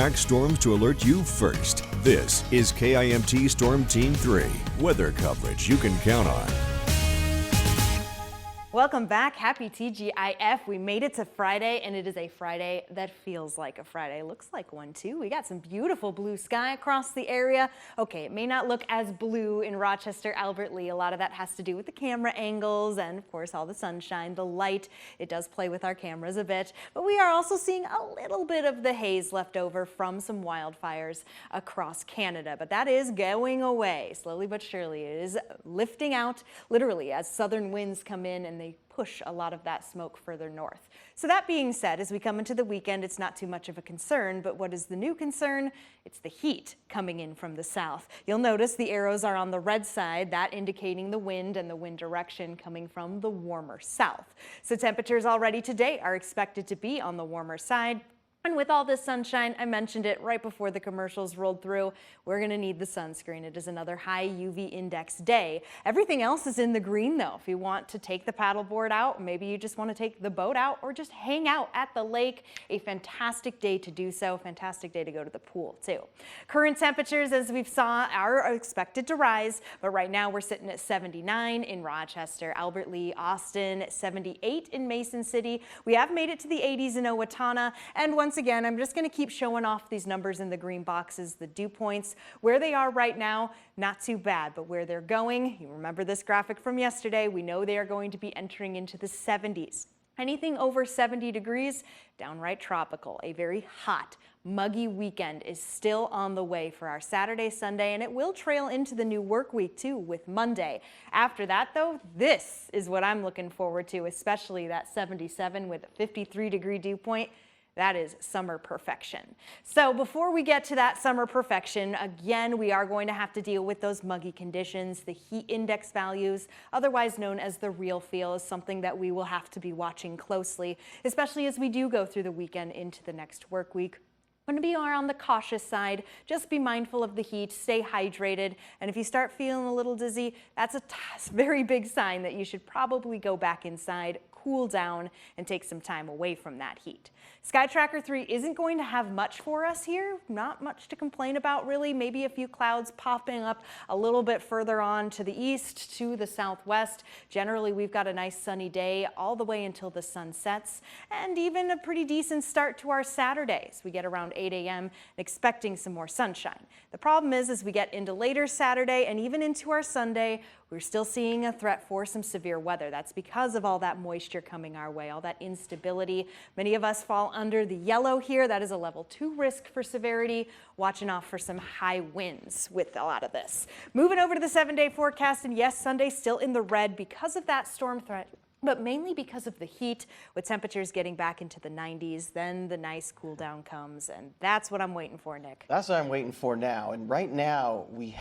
Storms to alert you first. This is KIMT Storm Team 3. Weather coverage you can count on. Welcome back. Happy TGIF. We made it to Friday, and it is a Friday that feels like a Friday. Looks like one, too. We got some beautiful blue sky across the area. Okay, it may not look as blue in Rochester, Albert Lee. A lot of that has to do with the camera angles and, of course, all the sunshine, the light. It does play with our cameras a bit. But we are also seeing a little bit of the haze left over from some wildfires across Canada. But that is going away slowly but surely. It is lifting out, literally, as southern winds come in and they push a lot of that smoke further north. So that being said, as we come into the weekend, it's not too much of a concern, but what is the new concern? It's the heat coming in from the south. You'll notice the arrows are on the red side, that indicating the wind and the wind direction coming from the warmer south. So temperatures already today are expected to be on the warmer side. And with all this sunshine, I mentioned it right before the commercials rolled through, we're going to need the sunscreen. It is another high UV index day. Everything else is in the green, though. If you want to take the paddleboard out, maybe you just want to take the boat out or just hang out at the lake, a fantastic day to do so. Fantastic day to go to the pool, too. Current temperatures, as we've saw, are expected to rise, but right now we're sitting at 79 in Rochester, Albert Lee, Austin, 78 in Mason City. We have made it to the 80s in Owatonna, and once again, I'm just going to keep showing off these numbers in the green boxes, the dew points. Where they are right now, not too bad, but where they're going, you remember this graphic from yesterday, we know they are going to be entering into the 70s. Anything over 70 degrees, downright tropical. A very hot, muggy weekend is still on the way for our Saturday, Sunday, and it will trail into the new work week too with Monday. After that though, this is what I'm looking forward to, especially that 77 with a 53-degree dew point. That is summer perfection. So before we get to that summer perfection, again, we are going to have to deal with those muggy conditions. The heat index values, otherwise known as the real feel, is something that we will have to be watching closely, especially as we do go through the weekend into the next work week. Going to be on the cautious side. Just be mindful of the heat, stay hydrated, and if you start feeling a little dizzy, that's a very big sign that you should probably go back inside, cool down, and take some time away from that heat. Sky Tracker 3 isn't going to have much for us here, not much to complain about really, maybe a few clouds popping up a little bit further on to the east, to the southwest. Generally, we've got a nice sunny day all the way until the sun sets, and even a pretty decent start to our Saturdays. We get around 8 a.m. expecting some more sunshine. The problem is, as we get into later Saturday and even into our Sunday, we're still seeing a threat for some severe weather. That's because of all that moisture coming our way, all that instability. Many of us fall under the yellow here. That is a level 2 risk for severity. Watching off for some high winds with a lot of this. Moving over to the 7-day forecast, and yes, Sunday still in the red because of that storm threat, but mainly because of the heat, with temperatures getting back into the 90s, then the nice cool down comes, and that's what I'm waiting for, Nick. That's what I'm waiting for now, and right now we have